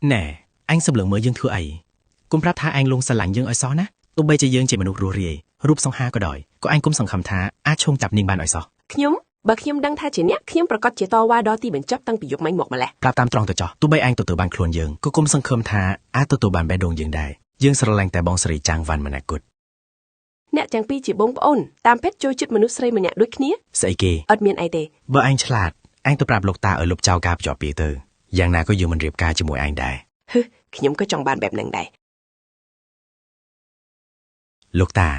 Nè, anh sắp lượng mới dương thưa ấy. Cũngรับtha anh luôn xa lạnh dương ở xó ná. Tôi bây giờ dương chỉ mà nụ rùa rìa, rúp xong ha có đòi. Có anh cũng sẵn khẩm thá, chông chập niên bàn ở xó. Nhóm, bà nhóm đăng tha chỉ nhé, nhóm bà có chế to qua đó thì mình chấp tăng bị dục máy một mà lẹ. Prap tam tròn tôi cho. Tôi bây anh từ bàn khuôn dương. Có cũng sẵn khẩm thá, từ bàn bé đồn dương đài. Dương sẵn lạnh tại bóng sari trang văn mà nạ cụt. Nè chẳng pi chỉ bông ôn, tam pet trôi chútមនុស្សស្រីម្នាក់ដូចគ្នា ស្អីគេ អត់មានអីទេ បើអញឆ្លាតអញទៅប្រាប់លោកតាឲ្យលុបចោលការភ្ជាប់ពីទៅយ៉ាងណាក៏យើងមិនរៀបការជាមួយអញដែរ ហឺខ្ញុំក៏ចង់បានបែបហ្នឹងដែរ លោកតា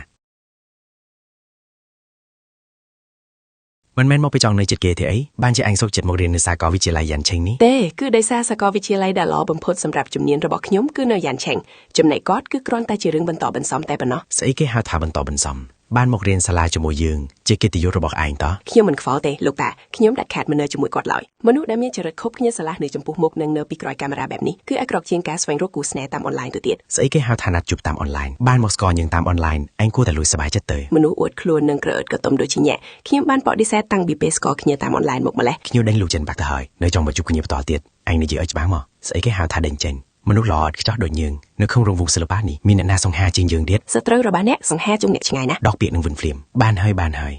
មិនមែនមកពីចង់នៅចិត្តគេទេអីបានជាអញសុខចិត្តមករៀននៅសាកលវិទ្យាល័យយ៉ាន់ឆេងនេះ ទេគឺដោយសារសាកលវិទ្យាល័យដែលល្អបំផុតសម្រាប់ជំនាញរបស់ខ្ញុំគឺនៅយ៉ាន់ឆេងចំណែកគាត់គឺគ្រាន់តែជារឿងបន្តបន្សំតែប៉ុណ្ណោះ ស្អីគេហៅថាបន្តបន្សំបានមករៀនសាលាជាមួយយើងជាកិត្តិយសរបស់ឯងតោះ ខ្ញុំមិនខ្វល់ទេលោកតាខ្ញុំដាច់ខាតមិននៅជាមួយគាត់ឡើយមនុស្សដែលមានចរិតខុបគ្នាស្រឡះនៅចំពោះមុខនិងនៅពីក្រោយកាមេរ៉ាបែបនេះគឺអាក្រក់ជាងការស្វែងរកគូស្នេហ៍តាមអនឡាញទៅទៀត ស្អីគេហៅថាណាត់ជួបតាមអនឡាញបានមកស្គាល់យើងតាមអនឡាញឯងគួរតែលួចសប្បាយចិត្តទៅ មនុស្សអួតខ្លួននិងក្រអឺតក៏ទំដូចជាញាក់ខ្ញុំបានបដិសេធតាំងពីពេលស្គាល់គ្នាតាមអនឡាញមកម្លេះ ខ្ញុំដេញលោកចិនបាក់ទៅហើយនៅចង់មកជួបគ្នាបន្តទៀតឯងនិយាយឲ្យច្បាស់មកស្អីគេហៅថាដេញចេញមនុស្សល្អឥតខ្ចោះដូចយើងនៅក្នុងរង្វង់សិល្បៈនេះមានអ្នកណាសង្ហាជាងយើងទៀត សត្រូវរបស់អ្នកសង្ហាជុំអ្នកឆ្ងាយណាស់ ដកពាក្យនឹងវិនភ្លាមបានហើយ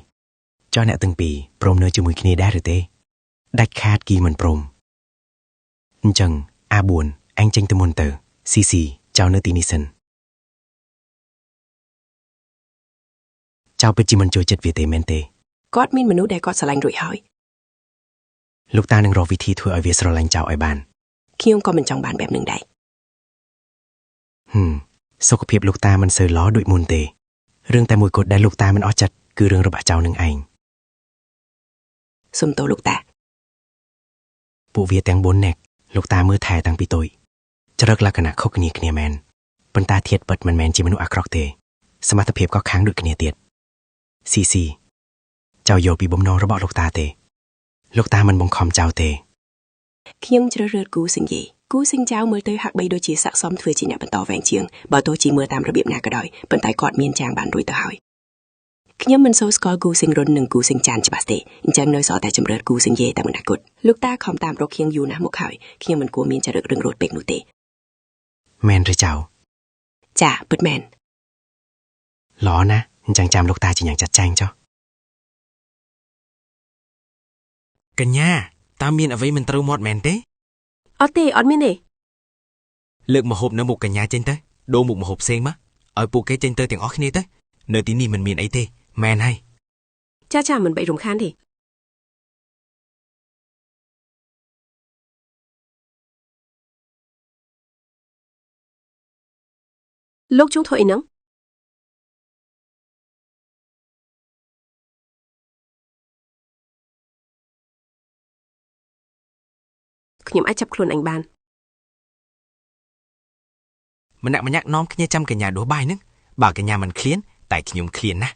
ចុះអ្នកទាំងពីរព្រមនៅជាមួយគ្នាដែរឬទេដាច់ខាតគីមិនព្រមអញ្ចឹង A4 អញចេញទៅមុនទៅ CC ចៅនៅទីនេះសិនចៅពិតជាមិនចូលចិត្តវាទេមែនទេ គាត់មានមនុស្សដែលគាត់ស្រឡាញ់រួចហើយ លោកតានឹងរកវិធីធ្វើឲ្យវាស្រឡាញ់ចៅឲ្យបាន ខ្ញុំក៏មិនចង់បានបែបនឹងដែរ សុខភាពលោកតាមិនសូវល្អដូចមុនទេរឿងតែមួយគត់ដែលលោកតាមិនអស់ចិត្តគឺរឿងរបស់ចៅនឹងឯង សុំទោសលោកតា ពួកវាទាំង4នាក់លោកតាមើលថែតាំងពីតូចចរិតលក្ខណៈខុសគ្នាមែនប៉ុន្តែធាតុពិតមិនមែនជាមនុស្សអាក្រក់ទេសមត្ថភាពក៏ខាងដូចគ្នាទៀត CC ចៅយល់ពីបំណងរបស់លោកតាទេលោកតាមិនបង្ខំចៅទេ ខ្ញុំជ្រើសរើសគូសិង្ហីគូសិង្ហចៅមើលទៅហាក់បីដូចជាស័ក្តិសមធ្វើជាអ្នកបន្តវែងជាងបើទោះជាមើលតាមរបៀបណាក៏ដោយប៉ុន្តែគាត់មានចាងបានរួចទៅហើយខ្ញុំមិនសូវស្គាល់គូសិង្ហរុននិងគូសិង្ហចានច្បាស់ទេអញ្ចឹងនៅសល់តែជំរឿនគូសិង្ហយេតាមអនាគតលោកតាខំតាមរកខ្ញុំយូរណាស់មកហើយខ្ញុំមិនគួរមានចរិតរឹងរូតពេកនោះទេ មែនឬចៅ ចាពិតមែន ល្អណាស់អញ្ចឹងចាំលោកតាជាយ៉ាងចាត់ចែងចុះកញ្ញាតើមានអ្វីមិនត្រូវមាត់មែនទេ អត់ទេអត់មានទេ លើកម្ហូបនៅមុខកញ្ញាចេញទៅដូរមុខម្ហូបផ្សេងមកឲ្យពួកគេចេញទៅទាំងអស់គ្នាទៅនៅទីនេះមិនមានអីទេមែនហើយ ចាមិនបីរំខានទេលោកជុំធ្វើអីហ្នឹងខ្ញុំអាចចាប់ខ្លួនអញបាន ម្នាក់នាំគ្នាចាំកញ្ញាដួសបាយនឹងបើកញ្ញាមិនឃ្លានតែខ្ញុំឃ្លានណាស់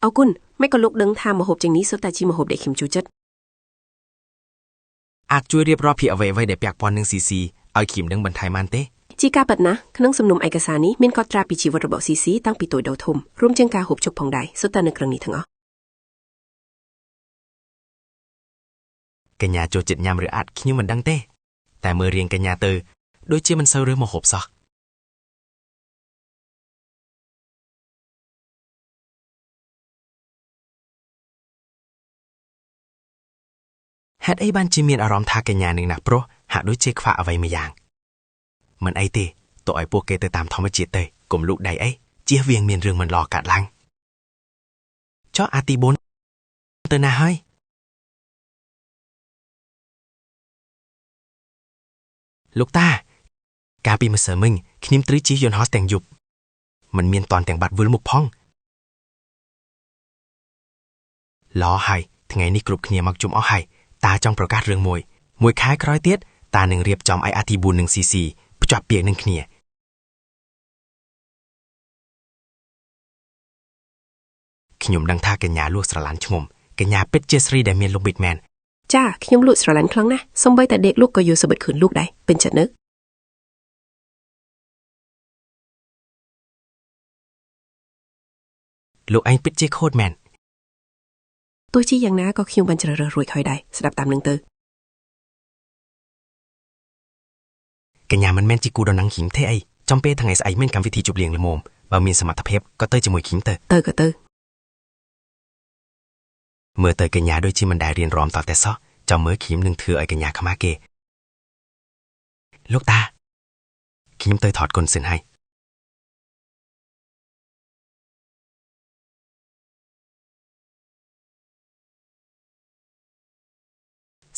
អរគុណមិនក៏លោកដឹងថាម្ហូបទាំងនេះសុទ្ធតែជាម្ហូបដែលខ្ញុំចូលចិត្ត អាចជួយរៀបរាប់ពីអ្វីដែលពាក់ព័ន្ធនឹង CC ឲ្យខ្ញុំដឹងបន្ថែមបានទេ ជាការពិតណាស់ក្នុងសំណុំឯកសារនេះមានកត់ត្រាពីជីវិតរបស់ CC តាំងពីតូចដល់ធំរួមទាំងការហូបចុកផងដែរសុទ្ធតែនៅក្នុងនេះទាំងអស់ កញ្ញាចូលចិត្តញ៉ាំឬអាត់ខ្ញុំមិនដឹងទេតែមើលរៀងកញ្ញាទៅដូចជាមិនសូវរើសម្ហូបសោះ ហេតុអីបានជាមានអារម្មណ៍ថាកញ្ញានឹងណាស់ប្រុសហាក់ដូចជាខ្វះអ្វីមួយយ៉ាងមិនអីទេទោះឲ្យពួកគេទៅតាមធម្មជាតិទៅកុំលូកដៃអីជៀសវាងមានរឿងមិនល្អកើតឡើងចុះអាទី4ទៅណាហើយលោកតាកាលពីម្សិលមិញខ្ញុំត្រូវជិះយន្តហោះទាំងយប់មិនមានតាន់ទាំងបាត់វិលមុខផងល្អហើយថ្ងៃនេះគ្រប់គ្នាមកជុំអស់ហើយតាចង់ប្រកាសរឿងមួយខែក្រោយទៀតតានឹងរៀបចំឲ្យអាទី4និង CC ភ្ជាប់ពាក្យនឹងគ្នាខ្ញុំដឹងថាកញ្ញាលួសស្រឡាញ់ឈ្ងុំកញ្ញាពិតជាស្រីដែលមានលំបិតមែន ចាខ្ញុំលក់ស្រឡាញ់ខ្លាំងណាស់សូម្បីតែដេកលក់ក៏យល់សប្តិឃើញលក់ដែរពេញចិត្តនៅលោកឯងពិតជាខូចមែន ទោះជាយ៉ាងណាក៏ខ្ញុំបានជ្រើសរើសរួចហើយដែរស្ដាប់តាមនឹងទៅកញ្ញាមិនមែនជាគូដនងขิមទេអីចំពេលថ្ងៃស្អែកមានកម្មវិធីជប់លៀងល្មមបើមានសមត្ថភាពក៏ទៅជាមួយขิមទៅក៏ទៅមើលទៅកញ្ញាដូចជាមិនដែលរៀនរំតតែសោះចាំមើលขิមនឹងធ្វើឲ្យកញ្ញាខ្មាស់គេលោកតាខ្ញុំទៅថតគុណសិនហើយ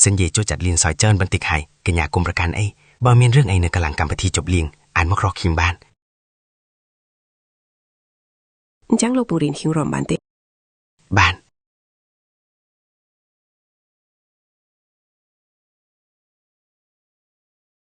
សិននិយាយចូលចាត់លៀនសอยច្រើនបន្តិចហើយកញ្ញាគុំប្រកាន់អីបើមានរឿងអីនៅកន្លងកម្មវិធីជប់លៀងអានមករកខ្ញុំបានអញ្ចឹងលោកពង្រៀនខ្ញុំរំបានទេបាន